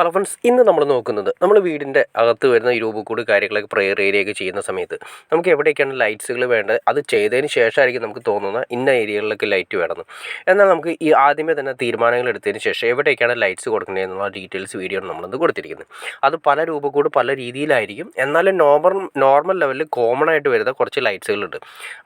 Hello friends, ഇന്ന് നമ്മൾ നോക്കുന്നത് നമ്മൾ വീടിൻ്റെ അകത്ത് വരുന്ന ഈ രൂപക്കൂട് കാര്യങ്ങളൊക്കെ പ്രെയർ ഏരിയയൊക്കെ ചെയ്യുന്ന സമയത്ത് നമുക്ക് എവിടെയൊക്കെയാണ് ലൈറ്റ്സുകൾ വേണ്ടത്, അത് ചെയ്തതിന് ശേഷമായിരിക്കും നമുക്ക് തോന്നുന്ന ഇന്ന ഏരിയകളിലൊക്കെ ലൈറ്റ് വേണമെന്ന്. എന്നാൽ നമുക്ക് ഈ ആദ്യമേ തന്നെ തീരുമാനങ്ങൾ എടുത്തതിന് ശേഷം എവിടെയൊക്കെയാണ് ലൈറ്റ്സ് കൊടുക്കുന്നത് എന്നുള്ള ഡീറ്റെയിൽസ് വീഡിയോ നമ്മളിന്ന് കൊടുത്തിരിക്കുന്നത്. അത് പല രൂപക്കൂട് പല രീതിയിലായിരിക്കും. എന്നാലും നോർമൽ ലെവലിൽ കോമൺ ആയിട്ട് വരുന്ന കുറച്ച് ലൈറ്റ്സുകളുണ്ട്.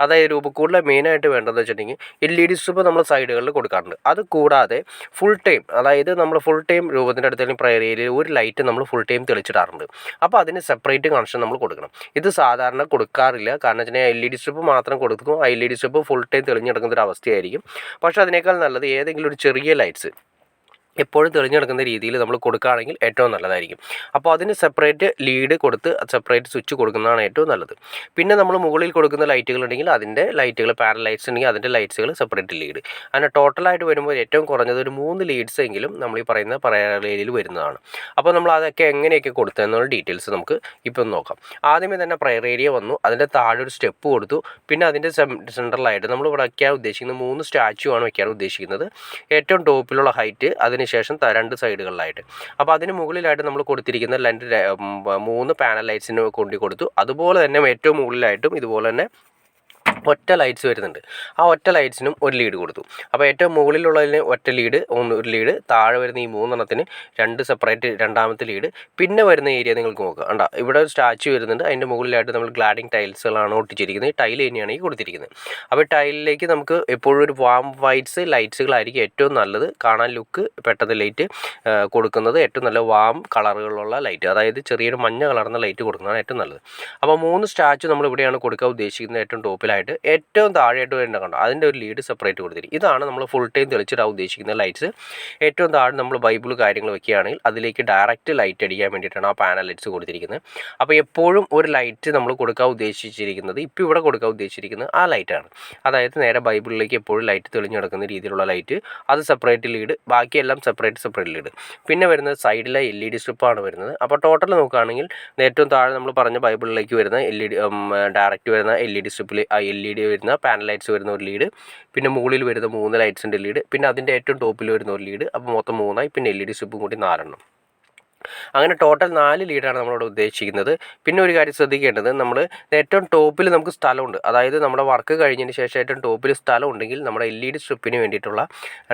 അതായത് രൂപക്കൂടിലെ മെയിനായിട്ട് വേണ്ടതെന്ന് വെച്ചിട്ടുണ്ടെങ്കിൽ LED സ്ട്രിപ്പ് നമ്മൾ സൈഡുകളിൽ കൊടുക്കാറുണ്ട്. അത് കൂടാതെ ഫുൾ ടൈം, അതായത് നമ്മൾ ഫുൾ ടൈം രൂപത്തിൻ്റെ അടുത്തേക്കും പ്രയർ ഏരിയയിൽ ഒരു ലൈറ്റ് നമ്മൾ ഫുൾ ടൈം തെളിച്ചിടാറുണ്ട്. അപ്പോൾ അതിന് സെപ്പറേറ്റ് കണക്ഷൻ നമ്മൾ കൊടുക്കണം. ഇത് സാധാരണ കൊടുക്കാറില്ല. കാരണം വെച്ചാൽ LED സ്ട്രിപ്പ് മാത്രം കൊടുക്കും. LED സ്ട്രിപ്പ് ഫുൾ ടൈം തെളിഞ്ഞെടുക്കുന്ന ഒരു അവസ്ഥയായിരിക്കും. പക്ഷേ അതിനേക്കാൾ നല്ലത് ഏതെങ്കിലും ഒരു ചെറിയ ലൈറ്റ്സ് എപ്പോഴും തെളിഞ്ഞെടുക്കുന്ന രീതിയിൽ നമ്മൾ കൊടുക്കുകയാണെങ്കിൽ ഏറ്റവും നല്ലതായിരിക്കും. അപ്പോൾ അതിന് സെപ്പറേറ്റ് ലീഡ് കൊടുത്ത് സെപ്പറേറ്റ് സ്വിച്ച് കൊടുക്കുന്നതാണ് ഏറ്റവും നല്ലത്. പിന്നെ നമ്മൾ മുകളിൽ കൊടുക്കുന്ന ലൈറ്റുകൾ ഉണ്ടെങ്കിൽ അതിൻ്റെ ലൈറ്റുകൾ, പാരൽ ലൈറ്റ്സ് ഉണ്ടെങ്കിൽ അതിൻ്റെ ലൈറ്റ്സുകൾ സെപ്പറേറ്റ് ലീഡ്. അങ്ങനെ ടോട്ടലായിട്ട് വരുമ്പോൾ ഏറ്റവും കുറഞ്ഞത് ഒരു 3 ലീഡ്സ് എങ്കിലും നമ്മൾ ഈ പറയുന്ന പ്രയർ വരുന്നതാണ്. അപ്പോൾ നമ്മൾ അതൊക്കെ എങ്ങനെയൊക്കെ കൊടുത്തതെന്നുള്ള ഡീറ്റെയിൽസ് നമുക്ക് ഇപ്പം നോക്കാം. ആദ്യമേ തന്നെ പ്രയർ ഏരിയ വന്നു, അതിൻ്റെ താഴെ ഒരു സ്റ്റെപ്പ് കൊടുത്തു. പിന്നെ അതിൻ്റെ സെൻട്രലായിട്ട് നമ്മൾ ഇവിടെ വയ്ക്കാൻ ഉദ്ദേശിക്കുന്നത് 3 സ്റ്റാച്ചു ആണ് വയ്ക്കാൻ ഉദ്ദേശിക്കുന്നത്. ഏറ്റവും ടോപ്പിലുള്ള ഹൈറ്റ്, അതിന് ശേഷം 2 സൈഡുകളിലായിട്ട്. അപ്പോൾ അതിന് മുകളിലായിട്ട് നമ്മൾ കൊടുത്തിരിക്കുന്ന 3 പാനൽ ലൈറ്റ്സിന് കൊടുത്തു. അതുപോലെ തന്നെ ഏറ്റവും മുകളിലായിട്ടും ഇതുപോലെ തന്നെ ഒറ്റ ലൈറ്റ്സ് വരുന്നുണ്ട്. ആ ഒറ്റ ലൈറ്റ്സിനും ഒരു ലീഡ് കൊടുത്തു. അപ്പോൾ ഏറ്റവും മുകളിലുള്ളതിന് ഒറ്റ ലീഡ്, ഒരു ലീഡ്, താഴെ വരുന്ന ഈ 3 2 സെപ്പറേറ്റ് രണ്ടാമത്തെ ലീഡ്. പിന്നെ വരുന്ന ഏരിയ നിങ്ങൾക്ക് നോക്കുക, കണ്ടോ, ഇവിടെ ഒരു സ്റ്റാച്ചു വരുന്നുണ്ട്. അതിൻ്റെ മുകളിലായിട്ട് നമ്മൾ ഗ്ലാഡിങ് ടൈൽസുകളാണ് ഒട്ടിച്ചിരിക്കുന്നത്. ഈ ടൈൽ തന്നെയാണ് ഈ കൊടുത്തിരിക്കുന്നത്. അപ്പോൾ ടൈലിലേക്ക് നമുക്ക് എപ്പോഴും ഒരു വാം വൈറ്റ്സ് ലൈറ്റ്സുകളായിരിക്കും ഏറ്റവും നല്ലത്. കാണാൻ ലുക്ക് പെട്ടെന്ന് ലൈറ്റ് കൊടുക്കുന്നത് ഏറ്റവും നല്ല വാം കളറുകളുള്ള ലൈറ്റ്, അതായത് ചെറിയൊരു മഞ്ഞ കളർന്ന ലൈറ്റ് കൊടുക്കുന്നതാണ് ഏറ്റവും നല്ലത്. അപ്പോൾ 3 സ്റ്റാച്ചു നമ്മൾ ഇവിടെയാണ് കൊടുക്കാൻ ഉദ്ദേശിക്കുന്നത്. ഏറ്റവും ടോപ്പിലായിട്ട് ഏറ്റവും താഴെയായിട്ട് വരുന്ന കണ്ടോ, അതിൻ്റെ ഒരു ലീഡ് സെപ്പറേറ്റ് കൊടുത്തിരിക്കും. ഇതാണ് നമ്മൾ ഫുൾ ടൈം തെളിച്ചിടാൻ ഉദ്ദേശിക്കുന്ന ലൈറ്റ്സ്. ഏറ്റവും താഴെ നമ്മൾ ബൈബിൾ കാര്യങ്ങൾ വെക്കുകയാണെങ്കിൽ അതിലേക്ക് ഡയറക്റ്റ് ലൈറ്റ് അടിക്കാൻ വേണ്ടിയിട്ടാണ് ആ പാനൽ ലൈറ്റ്സ് കൊടുത്തിരിക്കുന്നത്. അപ്പോൾ എപ്പോഴും ഒരു ലൈറ്റ് നമ്മൾ കൊടുക്കാൻ ഉദ്ദേശിച്ചിരിക്കുന്നത്, ഇപ്പോൾ ഇവിടെ കൊടുക്കാൻ ഉദ്ദേശിച്ചിരിക്കുന്നത് ആ ലൈറ്റാണ്. അതായത് നേരെ ബൈബിളിലേക്ക് എപ്പോഴും ലൈറ്റ് തെളിഞ്ഞു കിടക്കുന്ന രീതിയിലുള്ള ലൈറ്റ്, അത് സെപ്പറേറ്റ് ലീഡ്, ബാക്കിയെല്ലാം സെപ്പറേറ്റ് ലീഡ്. പിന്നെ വരുന്നത് സൈഡിലെ LED സ്ട്രിപ്പാണ് വരുന്നത്. അപ്പോൾ ടോട്ടൽ നോക്കുകയാണെങ്കിൽ ഏറ്റവും താഴെ നമ്മൾ പറഞ്ഞ ബൈബിളിലേക്ക് വരുന്ന ഡയറക്റ്റ് വരുന്ന LED സ്ട്രിപ്പിൽ ആ LED വരുന്ന പാനൽ ലൈറ്റ്സ് വരുന്ന ഒരു ലീഡ്, പിന്നെ മുകളിൽ വരുന്ന 3 ലൈറ്റ്സിൻ്റെ ലീഡ്, പിന്നെ അതിൻ്റെ ഏറ്റവും ടോപ്പിൽ വരുന്ന ഒരു ലീഡ്. അപ്പോൾ മൊത്തം 3 ആയി. പിന്നെ LED സ്ട്രിപ്പും കൂടി 4. അങ്ങനെ ടോട്ടൽ 4 ലീഡാണ് നമ്മളിവിടെ ഉദ്ദേശിക്കുന്നത്. പിന്നെ ഒരു കാര്യം ശ്രദ്ധിക്കേണ്ടത്, നമ്മൾ ഏറ്റവും ടോപ്പിൽ നമുക്ക് സ്ഥലമുണ്ട്. അതായത് നമ്മുടെ വർക്ക് കഴിഞ്ഞതിന് ശേഷം ഏറ്റവും ടോപ്പിൽ സ്ഥലം ഉണ്ടെങ്കിൽ നമ്മുടെ LED സ്ട്രിപ്പിന് വേണ്ടിയിട്ടുള്ള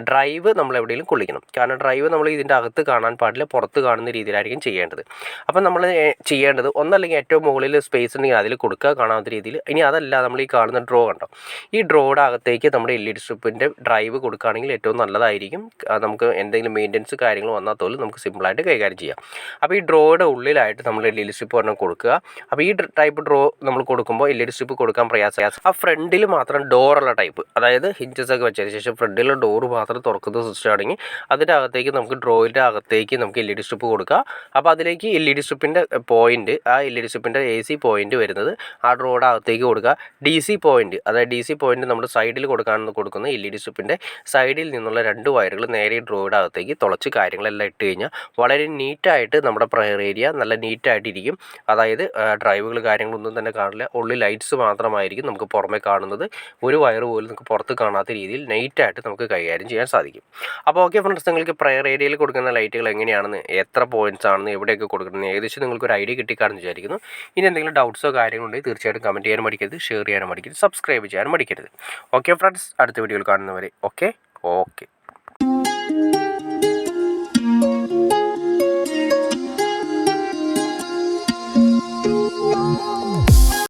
ഡ്രൈവ് നമ്മൾ എവിടെയെങ്കിലും കൊള്ളിക്കണം. കാരണം ഡ്രൈവ് നമ്മൾ ഇതിൻ്റെ അകത്ത് കാണാൻ പാടില്ല, പുറത്ത് കാണുന്ന രീതിയിലായിരിക്കും ചെയ്യേണ്ടത്. അപ്പം നമ്മൾ ചെയ്യേണ്ടത് ഒന്നല്ലെങ്കിൽ ഏറ്റവും മുകളിൽ സ്പേസ് ഉണ്ടെങ്കിൽ അതിൽ കൊടുക്കുക കാണാത്ത രീതിയിൽ. ഇനി അതല്ല, നമ്മൾ ഈ കാണുന്ന ഡ്രോ കണ്ടോ, ഈ ഡ്രോയുടെ അകത്തേക്ക് നമ്മുടെ LED സ്ട്രിപ്പിൻ്റെ ഡ്രൈവ് കൊടുക്കുകയാണെങ്കിൽ ഏറ്റവും നല്ലതായിരിക്കും. നമുക്ക് എന്തെങ്കിലും മെയിൻ്റനൻസ് കാര്യങ്ങൾ വന്നാൽ പോലും നമുക്ക് സിമ്പിളായിട്ട് കൈകാര്യം ചെയ്യാം. അപ്പോൾ ഈ ഡ്രോയുടെ ഉള്ളിലായിട്ട് നമ്മൾ LED സ്ട്രിപ്പ് ഒരെണ്ണം കൊടുക്കുക. അപ്പോൾ ഈ ടൈപ്പ് ഡ്രോ നമ്മൾ കൊടുക്കുമ്പോൾ LED സ്ട്രിപ്പ് കൊടുക്കാൻ പ്രയാസം. ആ ഫ്രണ്ടിൽ മാത്രം ഡോറുള്ള ടൈപ്പ്, അതായത് ഹിഞ്ചസ് ഒക്കെ വെച്ചതിന് ശേഷം ഫ്രണ്ടിലെ ഡോറ് മാത്രം തുറക്കുന്ന സിസ്റ്റം ആണെങ്കിൽ അതിൻ്റെ അകത്തേക്ക് നമുക്ക് ഡ്രോയിൻ്റെ അകത്തേക്ക് നമുക്ക് LED സ്ട്രിപ്പ് കൊടുക്കുക. അപ്പോൾ അതിലേക്ക് LED സ്ട്രിപ്പിൻ്റെ പോയിൻറ്റ്, ആ LED സ്ട്രിപ്പിൻ്റെ AC പോയിൻറ്റ് വരുന്നത് ആ ഡ്രോയുടെ അകത്തേക്ക് കൊടുക്കുക. DC പോയിൻറ്റ്, അതായത് DC പോയിൻറ്റ് നമ്മുടെ സൈഡിൽ കൊടുക്കുന്ന LED സ്ട്രിപ്പിൻ്റെ സൈഡിൽ നിന്നുള്ള 2 വയറുകൾ നേരെ ഡ്രോയുടെ അകത്തേക്ക് തുളച്ച് കാര്യങ്ങളെല്ലാം ഇട്ട് കഴിഞ്ഞാൽ വളരെ നീറ്റായിട്ട് നമ്മുടെ പ്രയർ ഏരിയ നല്ല നീറ്റായിട്ടിരിക്കും. അതായത് ഡ്രൈവുകൾ കാര്യങ്ങളൊന്നും തന്നെ കാണില്ല, ഉള്ളിൽ ലൈറ്റ്സ് മാത്രമായിരിക്കും നമുക്ക് പുറമെ കാണുന്നത്. ഒരു വയർ പോലും നമുക്ക് പുറത്ത് കാണാത്ത രീതിയിൽ നൈറ്റായിട്ട് നമുക്ക് കൈകാര്യം ചെയ്യാൻ സാധിക്കും. അപ്പോൾ ഓക്കെ ഫ്രണ്ട്സ്, നിങ്ങൾക്ക് പ്രയർ ഏരിയയിൽ കൊടുക്കുന്ന ലൈറ്റുകൾ എങ്ങനെയാണെന്ന്, എത്ര പോയിൻറ്റ്സ് ആണെന്ന്, എവിടെയൊക്കെ കൊടുക്കുന്നത് ഏകദേശം നിങ്ങൾക്കൊരു ഐഡിയ കിട്ടിക്കാണെന്ന് വിചാരിക്കുന്നു. ഇനി എന്തെങ്കിലും ഡൗട്ട്സോ കാര്യങ്ങളുണ്ടെങ്കിൽ തീർച്ചയായിട്ടും കമൻറ്റ് ചെയ്യാനും മടിക്കരുത്, ഷെയർ ചെയ്യാനും മടിക്കരുത്, സബ്സ്ക്രൈബ് ചെയ്യാനും മടിക്കരുത്. ഓക്കെ ഫ്രണ്ട്സ്, അടുത്ത വീഡിയോയിൽ കാണുന്നവരെ ഓക്കെ.